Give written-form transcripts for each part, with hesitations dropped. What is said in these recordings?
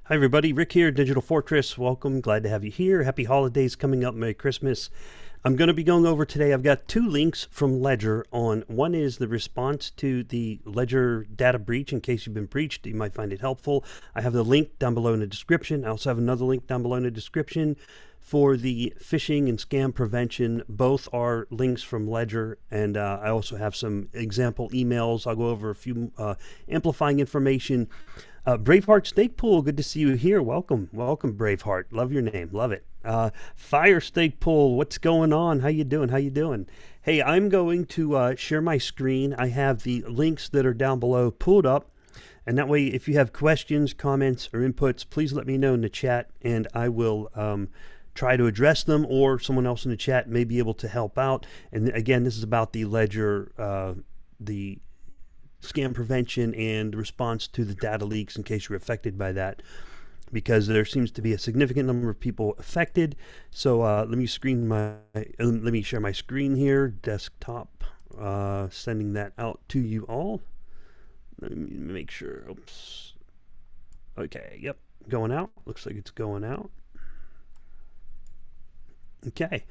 Hi everybody, Rick here, Digital Fortress. Welcome, glad to have you here. Happy holidays coming up, Merry Christmas. I'm going to be going over today, I've got two links from Ledger on. One is the response to the Ledger data breach. In case you've been breached, you might find it helpful. I have the link down below in the description. I also have another link down below in the description for the phishing and scam prevention. Both are links from Ledger, and I also have some example emails. I'll go over a few amplifying information. Braveheart Stake Pool, good to see you here. Welcome, Braveheart. Love your name, love it. Fire Stake Pool, what's going on? How you doing? Hey, I'm going to share my screen. I have the links that are down below pulled up, and that way, if you have questions, comments, or inputs, please let me know in the chat, and I will try to address them, or someone else in the chat may be able to help out. And again, this is about the Ledger, the scam prevention and response to the data leaks in case you're affected by that, because there seems to be a significant number of people affected. So let me share my screen here, desktop, sending that out to you all. Let me make sure. Oops. Okay, yep, going out. Looks like it's going out. Okay.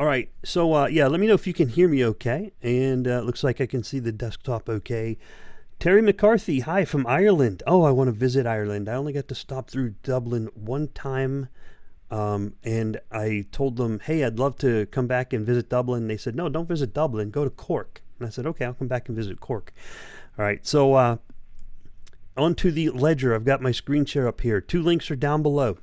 All right. So, yeah, let me know if you can hear me okay. And it looks like I can see the desktop okay. Terry McCarthy, hi, from Ireland. Oh, I want to visit Ireland. I only got to stop through Dublin one time. And I told them, hey, I'd love to come back and visit Dublin. They said, no, don't visit Dublin. Go to Cork. And I said, okay, I'll come back and visit Cork. All right. So, on to the Ledger. I've got my screen share up here. Two links are down below.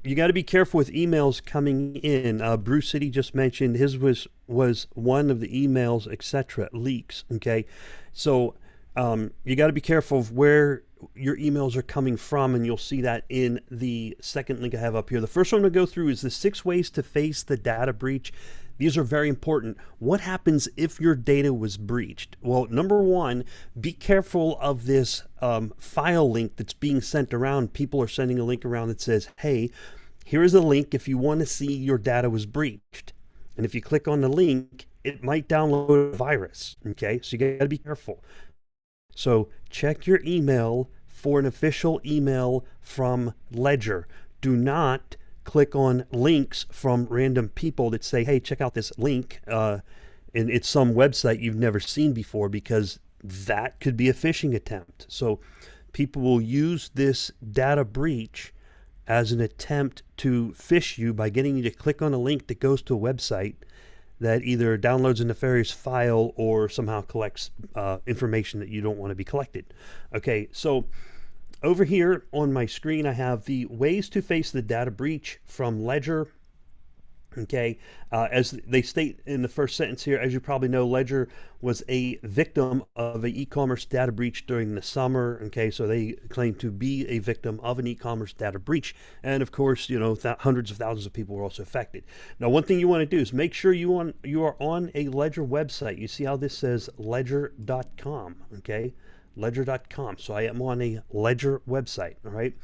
You got to be careful with emails coming in. Bruce City just mentioned his was one of the emails, etc. leaks. Okay, so you got to be careful of where your emails are coming from, and you'll see that in the second link I have up here. The first one to go through is the 6 ways to face the data breach. These are very important. What happens if your data was breached? Well, number one, be careful of this file link that's being sent around. People are sending a link around that says, hey, here is a link if you want to see your data was breached. And if you click on the link, it might download a virus. Okay, so you got to be careful. So check your email for an official email from Ledger. Do not click on links from random people that say, hey, check out this link, and it's some website you've never seen before, because that could be a phishing attempt. So people will use this data breach as an attempt to phish you by getting you to click on a link that goes to a website that either downloads a nefarious file or somehow collects information that you don't want to be collected. Okay, so over here on my screen, I have the ways to face the data breach from Ledger. Okay, as they state in the first sentence here, as you probably know, Ledger was a victim of an e-commerce data breach during the summer. Okay, so they claim to be a victim of an e-commerce data breach. And of course, you know, hundreds of thousands of people were also affected. Now, one thing you want to do is make sure you are on a Ledger website. You see how this says ledger.com, okay? Ledger.com. So I am on a Ledger website, all right?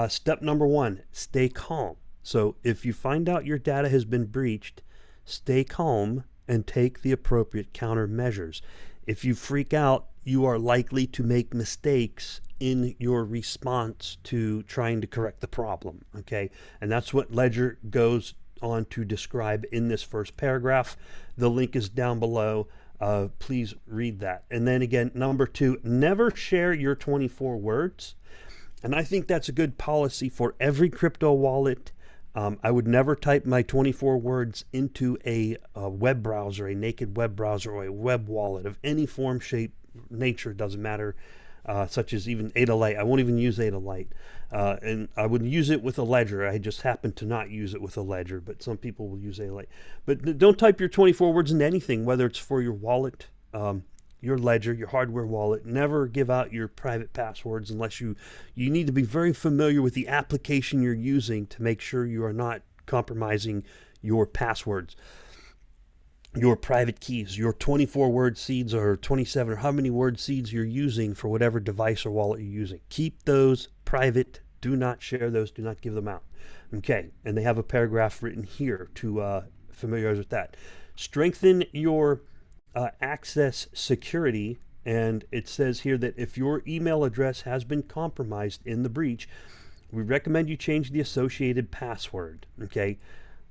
Step number one, stay calm. So if you find out your data has been breached, stay calm and take the appropriate countermeasures. If you freak out, you are likely to make mistakes in your response to trying to correct the problem, okay? And that's what Ledger goes on to describe in this first paragraph. The link is down below. Please read that. And then again, number two, never share your 24 words. And I think that's a good policy for every crypto wallet. I would never type my 24 words into a web browser, a naked web browser, or a web wallet of any form, shape, nature, doesn't matter, such as even Ada Lite. I won't even use Ada Lite. And I would use it with a Ledger. I just happen to not use it with a Ledger, but some people will use Ada Lite. But don't type your 24 words into anything, whether it's for your wallet, your Ledger, your hardware wallet. Never give out your private passwords unless you need to be very familiar with the application you're using to make sure you are not compromising your passwords, your private keys, your 24 word seeds, or 27, or how many word seeds you're using for whatever device or wallet you're using. Keep those private. Do not share those. Do not give them out. Okay, and they have a paragraph written here to familiarize with that. Strengthen your access security And it says here that if your email address has been compromised in the breach, we recommend you change the associated password, okay?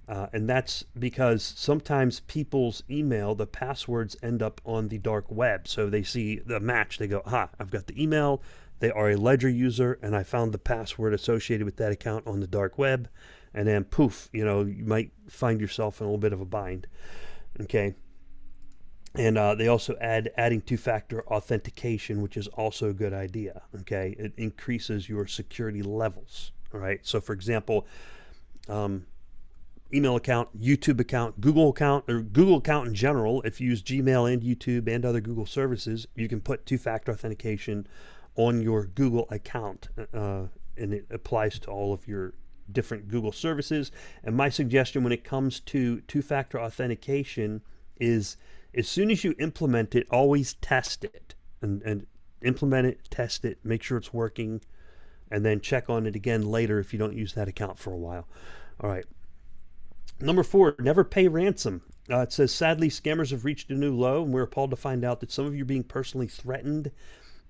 And that's because sometimes people's email, the passwords end up on the dark web. So they see the match, they go, I've got the email, they are a Ledger user, and I found the password associated with that account on the dark web. And then poof, you might find yourself in a little bit of a bind, okay? And they also adding two-factor authentication, which is also a good idea, okay? It increases your security levels, all right? So for example, email account, YouTube account, Google account, or Google account in general, if you use Gmail and YouTube and other Google services, you can put two-factor authentication on your Google account, and it applies to all of your different Google services. And my suggestion when it comes to two-factor authentication is, as soon as you implement it, always test it and implement it, test it, make sure it's working, and then check on it again later if you don't use that account for a while. All right. Number 4, never pay ransom. It says, sadly, scammers have reached a new low, and we're appalled to find out that some of you are being personally threatened.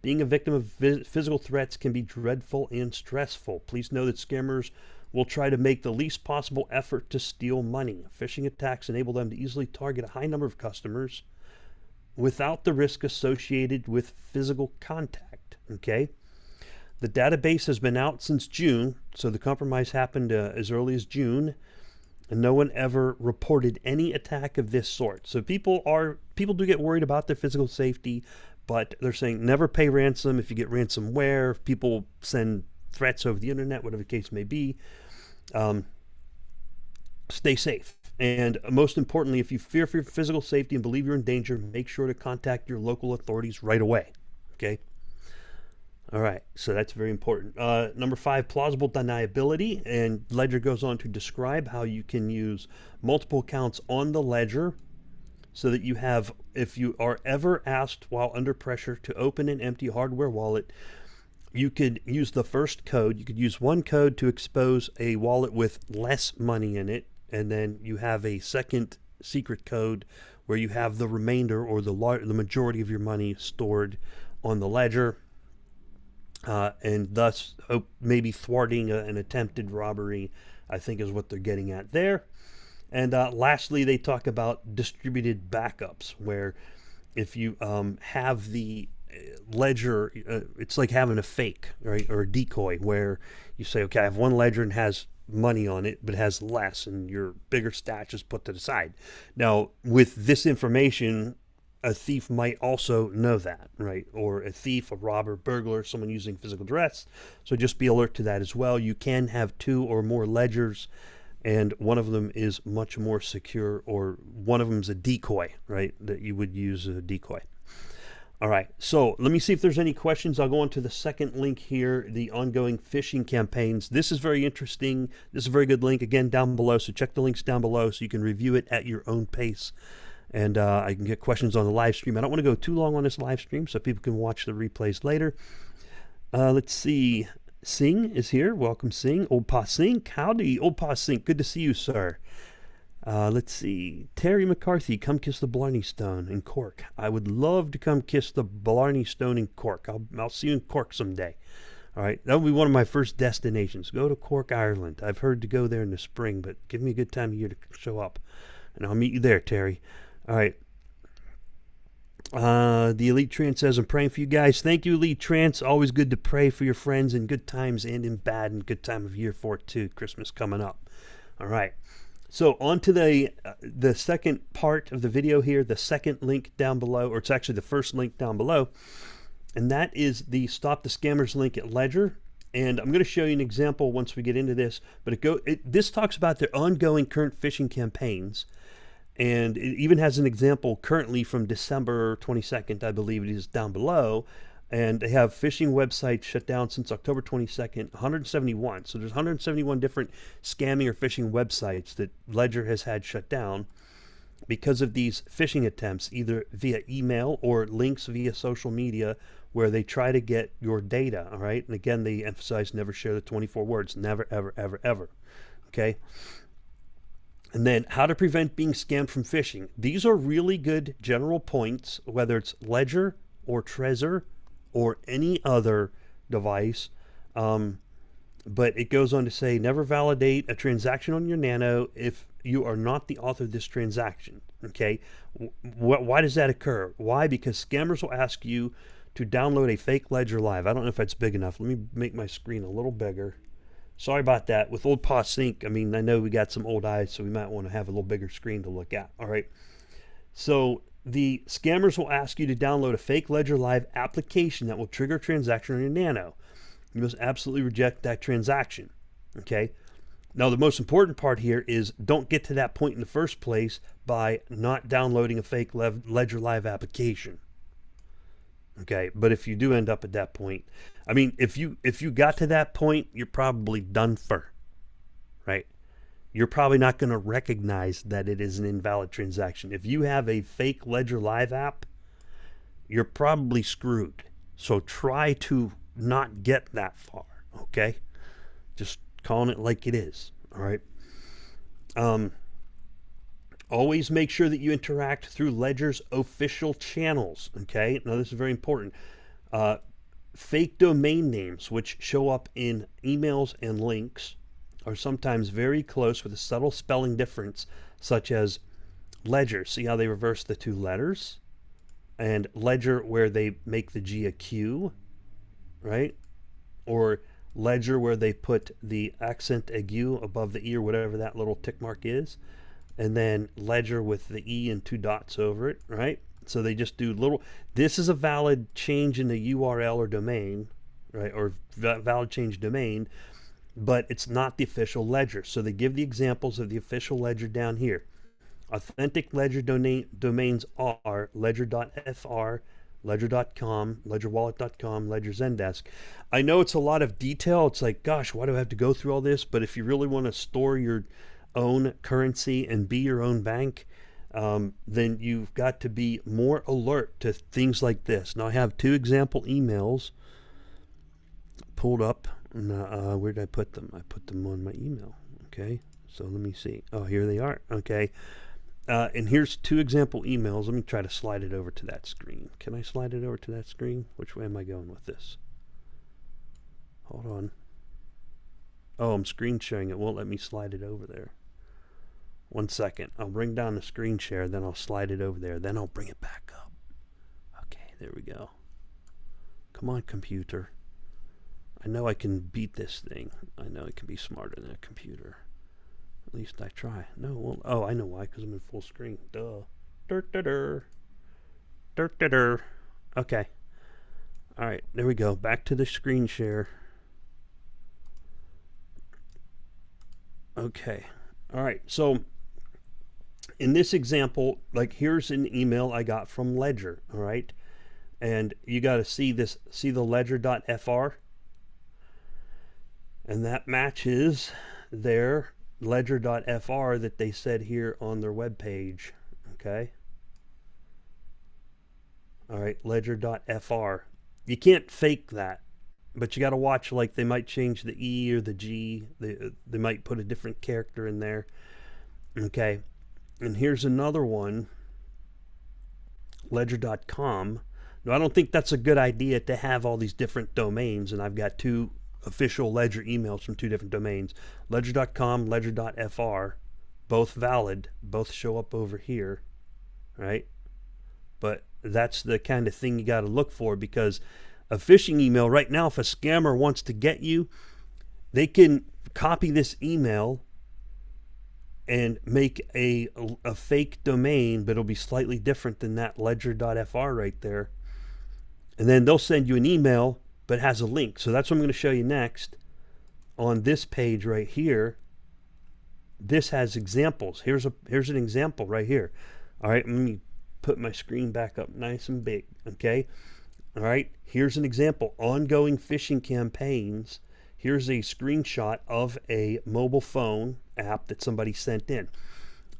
Being a victim of physical threats can be dreadful and stressful. Please know that scammers will try to make the least possible effort to steal money. Phishing attacks enable them to easily target a high number of customers without the risk associated with physical contact, okay? The database has been out since June, so the compromise happened as early as June, and no one ever reported any attack of this sort. So people do get worried about their physical safety, but they're saying never pay ransom. If you get ransomware, if people send threats over the internet, whatever the case may be, stay safe. And most importantly, if you fear for your physical safety and believe you're in danger, make sure to contact your local authorities right away, okay? All right, so that's very important. Number 5, plausible deniability. And Ledger goes on to describe how you can use multiple accounts on the Ledger so that you have, if you are ever asked while under pressure to open an empty hardware wallet, you could use the first code. You could use one code to expose a wallet with less money in it, and then you have a second secret code where you have the remainder or the majority of your money stored on the Ledger. And thus maybe thwarting an attempted robbery, I think is what they're getting at there. And lastly, they talk about distributed backups, where if you have the Ledger, it's like having a fake, right, or a decoy, where you say, okay, I have one Ledger and has money on it, but has less, and your bigger stash is put to the side. Now, with this information, a thief might also know that, right? Or a thief, a robber, burglar, someone using physical duress. So just be alert to that as well. You can have 2 or more ledgers, and one of them is much more secure, or one of them is a decoy, right? That you would use a decoy. All right, so let me see if there's any questions. I'll go on to the second link here, the ongoing phishing campaigns. This is very interesting. This is a very good link, again, down below. So check the links down below so you can review it at your own pace. And I can get questions on the live stream. I don't want to go too long on this live stream so people can watch the replays later. Let's see. Singh is here. Welcome, Singh. Old Pa Singh. Howdy, Old Pa Singh. Good to see you, sir. Let's see. Terry McCarthy, come kiss the Blarney Stone in Cork. I would love to come kiss the Blarney Stone in Cork. I'll see you in Cork someday. All right. That would be one of my first destinations. Go to Cork, Ireland. I've heard to go there in the spring, but give me a good time of year to show up. And I'll meet you there, Terry. All right. The Elite Trance says, I'm praying for you guys. Thank you, Elite Trance. Always good to pray for your friends in good times and in bad, and good time of year for it too. Christmas coming up. All right. So on to the second part of the video here, the second link down below, or it's actually the first link down below, and that is the Stop the Scammers link at Ledger. And I'm going to show you an example once we get into this, but this talks about their ongoing current phishing campaigns. And it even has an example currently from December 22nd, I believe it is, down below. And they have phishing websites shut down since October 22nd, 171. So there's 171 different scamming or phishing websites that Ledger has had shut down because of these phishing attempts, either via email or links via social media, where they try to get your data, all right? And again, they emphasize never share the 24 words, never, ever, ever, ever, okay? And then how to prevent being scammed from phishing. These are really good general points, whether it's Ledger, or Trezor or any other device. But it goes on to say, never validate a transaction on your Nano if you are not the author of this transaction. Okay, why does that occur? Why? Because scammers will ask you to download a fake Ledger Live. I don't know if that's big enough. Let me make my screen a little bigger. Sorry about that. With old Pa Sync, I mean, I know we got some old eyes, so we might want to have a little bigger screen to look at. All right. So the scammers will ask you to download a fake Ledger Live application that will trigger a transaction on your Nano. You must absolutely reject that transaction. Okay. Now, the most important part here is don't get to that point in the first place by not downloading a fake Ledger Live application. Okay, but if you do end up at that point, I mean, if you got to that point, you're probably done for, right? You're probably not going to recognize that it is an invalid transaction. If you have a fake Ledger Live app, you're probably screwed. So try to not get that far, okay? Just calling it like it is, all right? Always make sure that you interact through Ledger's official channels, okay? Now, this is very important. Fake domain names, which show up in emails and links, are sometimes very close with a subtle spelling difference, such as Ledger. See how they reverse the two letters? And Ledger, where they make the G a Q, right? Or Ledger, where they put the accent aigu above the E or whatever that little tick mark is. And then Ledger with the E and two dots over it, right? So they just do little, this is a valid change in the URL or domain, right? Or valid change domain, but it's not the official Ledger. So they give the examples of the official Ledger down here. Authentic Ledger domains are ledger.fr, ledger.com, ledgerwallet.com, Ledger Zendesk. I know it's a lot of detail. It's like, gosh, why do I have to go through all this? But if you really want to store your own currency and be your own bank, then you've got to be more alert to things like this. Now, I have two example emails pulled up. Where did I put them? I put them on my email. Okay, so let me see. Oh, here they are. Okay, and here's two example emails. Let me try to slide it over to that screen. Can I slide it over to that screen? Which way am I going with this? Hold on. Oh, I'm screen sharing. It won't let me slide it over there. 1 second. I'll bring down the screen share, then I'll slide it over there. Then I'll bring it back up. Okay, there we go. Come on, computer. I know I can beat this thing. I know I can be smarter than a computer. At least I try. No, well, oh, I know why, because I'm in full screen. Duh. Dirt. Okay. All right, there we go. Back to the screen share. Okay. All right, so in this example, like here's an email I got from Ledger, all right? And you got to see this, see the ledger.fr? And that matches their ledger.fr that they said here on their web page, okay? All right, ledger.fr. You can't fake that, but you got to watch, like they might change the E or the G. They might put a different character in there, okay? And here's another one, ledger.com. Now, I don't think that's a good idea to have all these different domains, and I've got two official Ledger emails from two different domains. Ledger.com, ledger.fr, both valid, both show up over here, right? But that's the kind of thing you got to look for, because a phishing email right now, if a scammer wants to get you, they can copy this email and make a fake domain, but it'll be slightly different than that ledger.fr right there. And then they'll send you an email, but it has a link. So that's what I'm going to show you next. On this page right here, this has examples. Here's an example right here. All right, let me put my screen back up nice and big, okay? All right, here's an example. Ongoing phishing campaigns. Here's a screenshot of a mobile phone app that somebody sent in.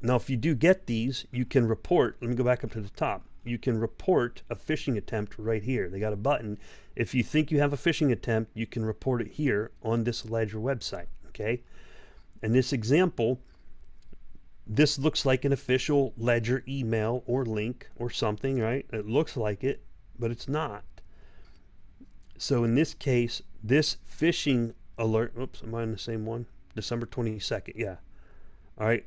Now, if you do get these, you can report. Let me go back up to the top. You can report a phishing attempt right here. They got a button. If you think you have a phishing attempt, you can report it here on this Ledger website, okay? And this example, this looks like an official Ledger email or link or something, right? It looks like it, but it's not. So in this case, this phishing alert, oops, am I on the same one? December 22nd, yeah. All right,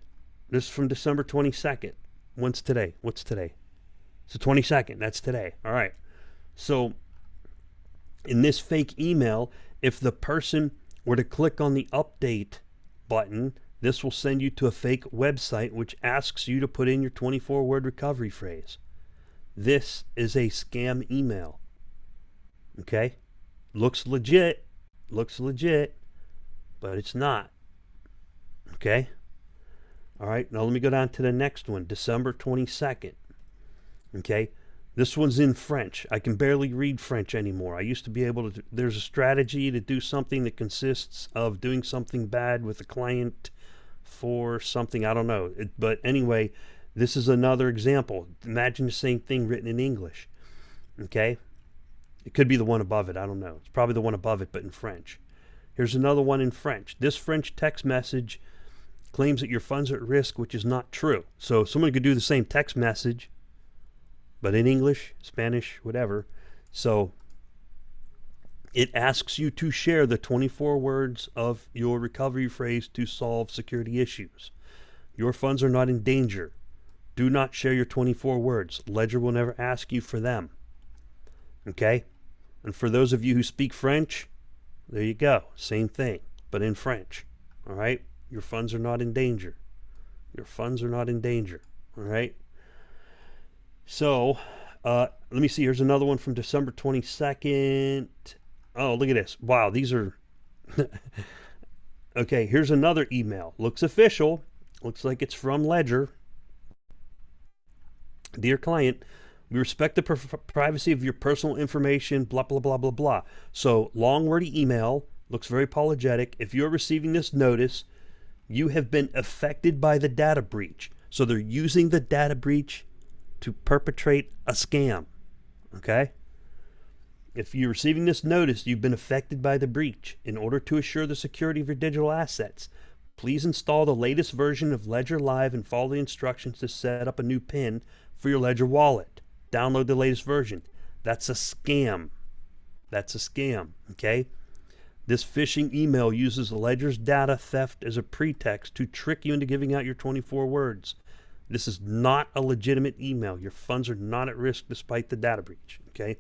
this is from December 22nd. When's today? What's today? It's the 22nd, that's today. All right, so in this fake email, if the person were to click on the update button, this will send you to a fake website which asks you to put in your 24-word recovery phrase. This is a scam email. Okay? Looks legit, but it's not. Okay? All right, now let me go down to the next one, December 22nd. Okay? This one's in French. I can barely read French anymore. I used to be able to, there's a strategy to do something that consists of doing something bad with a client for something, I don't know. But anyway, this is another example. Imagine the same thing written in English. Okay? It could be the one above it. I don't know. It's probably the one above it, but in French. Here's another one in French. This French text message claims that your funds are at risk, which is not true. So someone could do the same text message, but in English, Spanish, whatever. So it asks you to share the 24 words of your recovery phrase to solve security issues. Your funds are not in danger. Do not share your 24 words. Ledger will never ask you for them. Okay? And for those of you who speak French, there you go. Same thing, but in French. All right? Your funds are not in danger. Your funds are not in danger. All right? So, let me see. Here's another one from December 22nd. Oh, look at this. Wow, these are... Okay, here's another email. Looks official. Looks like it's from Ledger. Dear client, we respect the privacy of your personal information, blah, blah, blah, blah, blah. So, long, wordy email. Looks very apologetic. If you're receiving this notice, you have been affected by the data breach. So, they're using the data breach to perpetrate a scam. Okay? If you're receiving this notice, you've been affected by the breach. In order to assure the security of your digital assets, please install the latest version of Ledger Live and follow the instructions to set up a new PIN for your Ledger wallet. Download the latest version. That's a scam. That's a scam. Okay? This phishing email uses Ledger's data theft as a pretext to trick you into giving out your 24 words. This is not a legitimate email. Your funds are not at risk despite the data breach. Okay?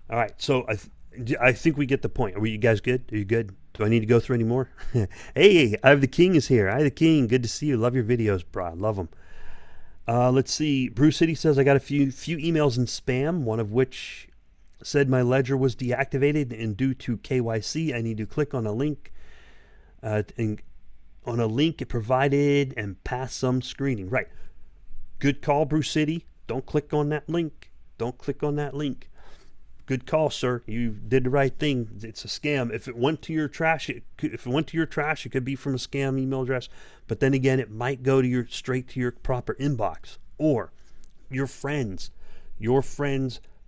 All right. So I think we get the point. Are you guys good? Are you good? Do I need to go through any more? Hey, I have the King is here. I the King. Good to see you. Love your videos, bro. Love them. Let's see. Bruce City says I got a few emails in spam, one of which said my ledger was deactivated, and due to KYC, I need to click on a link it provided and pass some screening. Right. Good call, Bruce City. Don't click on that link. Don't click on that link. Good call, sir. You did the right thing. It's a scam. If it went to your trash, it could be from a scam email address. But then again, it might go to straight to your proper inbox. Or your friends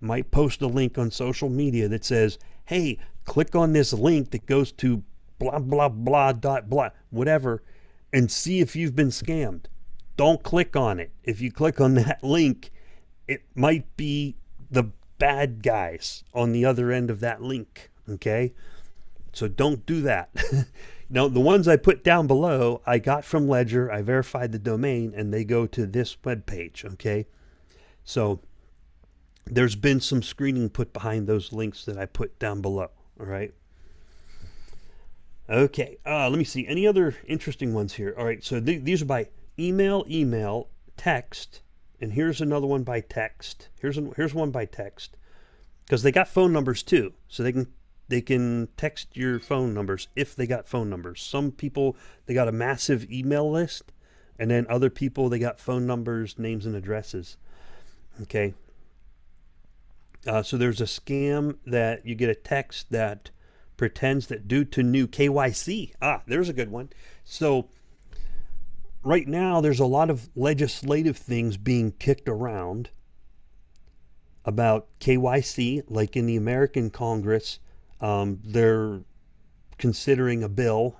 might post a link on social media that says, "Hey, click on this link that goes to blah blah blah dot blah whatever, and see if you've been scammed." Don't click on it. If you click on that link, it might be the bad guys on the other end of that link. Okay? So don't do that. Now, the ones I put down below, I got from Ledger. I verified the domain, and they go to this webpage. Okay? So there's been some screening put behind those links that I put down below. All right? Okay. Let me see. Any other interesting ones here? All right. So these are by email, text, and here's another one by text. Here's one by text, because they got phone numbers too, so they can text your phone numbers if they got phone numbers. Some people, they got a massive email list, and then other people, they got phone numbers, names, and addresses. Okay. So there's a scam that you get a text that pretends that due to new KYC, there's a good one. So right now, there's a lot of legislative things being kicked around about KYC, like in the American Congress. They're considering a bill.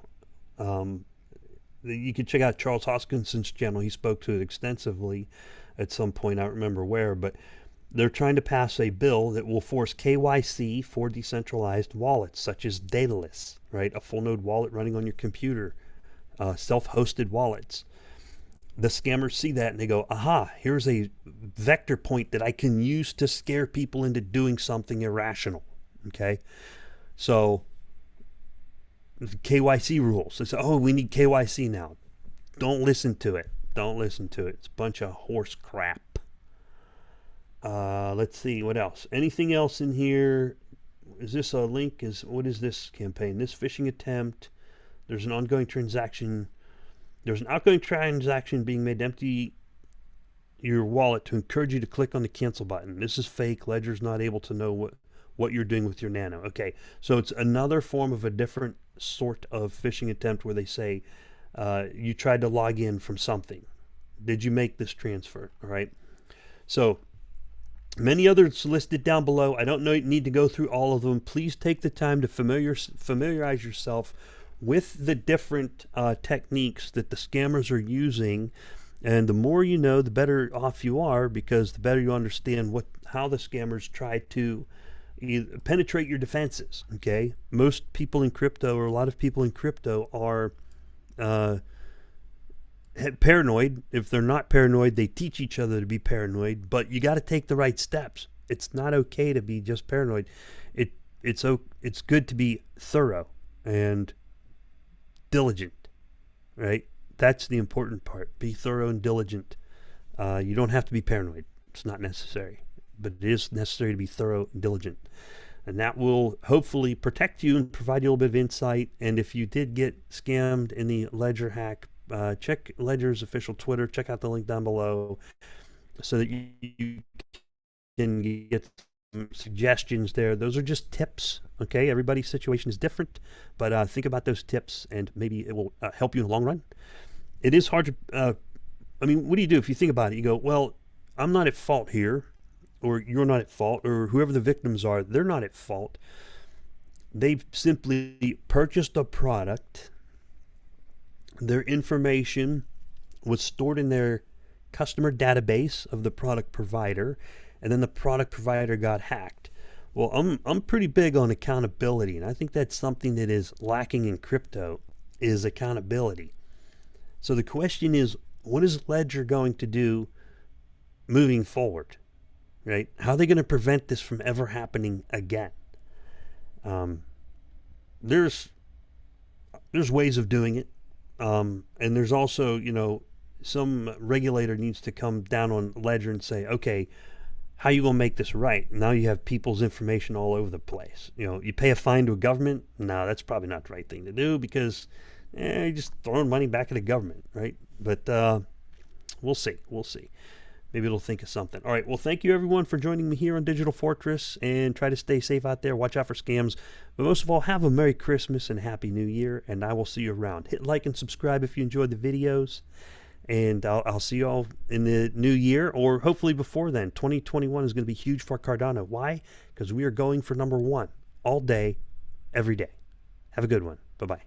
You can check out Charles Hoskinson's channel. He spoke to it extensively at some point. I don't remember where, but they're trying to pass a bill that will force KYC for decentralized wallets, such as dataless, right? A full node wallet running on your computer, self-hosted wallets. The scammers see that and they go, aha, here's a vector point that I can use to scare people into doing something irrational. Okay. So KYC rules. It's, oh, we need KYC now. Don't listen to it. Don't listen to it. It's a bunch of horse crap. Let's see what else. Anything else in here? Is this a link? What is this campaign? This phishing attempt. There's an ongoing transaction. There's an outgoing transaction being made to empty your wallet to encourage you to click on the cancel button. This is fake. Ledger's not able to know what you're doing with your Nano. Okay, so it's another form of a different sort of phishing attempt where they say you tried to log in from something. Did you make this transfer? All right. So many others listed down below. I don't need to go through all of them. Please take the time to familiarize yourself with the different techniques that the scammers are using. And the more you know, the better off you are, because the better you understand how the scammers try to penetrate your defenses. Okay, most people in crypto, or a lot of people in crypto, are paranoid. If they're not paranoid, they teach each other to be paranoid. But you got to take the right steps. It's not okay to be just paranoid. It's good to be thorough and diligent, right? That's the important part. Be thorough and diligent. You don't have to be paranoid. It's not necessary, but it is necessary to be thorough and diligent. And that will hopefully protect you and provide you a little bit of insight. And if you did get scammed in the Ledger hack, check Ledger's official Twitter. Check out the link down below so that you can get some suggestions there. Those are just tips, okay? Everybody's situation is different, but think about those tips and maybe it will help you in the long run. It is hard to, I mean, what do you do if you think about it? You go, well, I'm not at fault here, or you're not at fault, or whoever the victims are, they're not at fault. They've simply purchased a product. Their information was stored in their customer database of the product provider, and then the product provider got hacked. Well, I'm pretty big on accountability, and I think that's something that is lacking in crypto, is accountability. So the question is, what is Ledger going to do moving forward, right? How are they going to prevent this from ever happening again? There's ways of doing it. And there's also, some regulator needs to come down on Ledger and say, okay, how are you going to make this right? Now you have people's information all over the place. You pay a fine to a government. No, that's probably not the right thing to do, because you're just throwing money back at the government, right? But we'll see. We'll see. Maybe it'll think of something. All right. Well, thank you, everyone, for joining me here on Digital Fortress, and try to stay safe out there. Watch out for scams. But most of all, have a Merry Christmas and Happy New Year, and I will see you around. Hit like and subscribe if you enjoyed the videos, and I'll see you all in the new year, or hopefully before then. 2021 is going to be huge for Cardano. Why? Because we are going for #1 all day, every day. Have a good one. Bye-bye.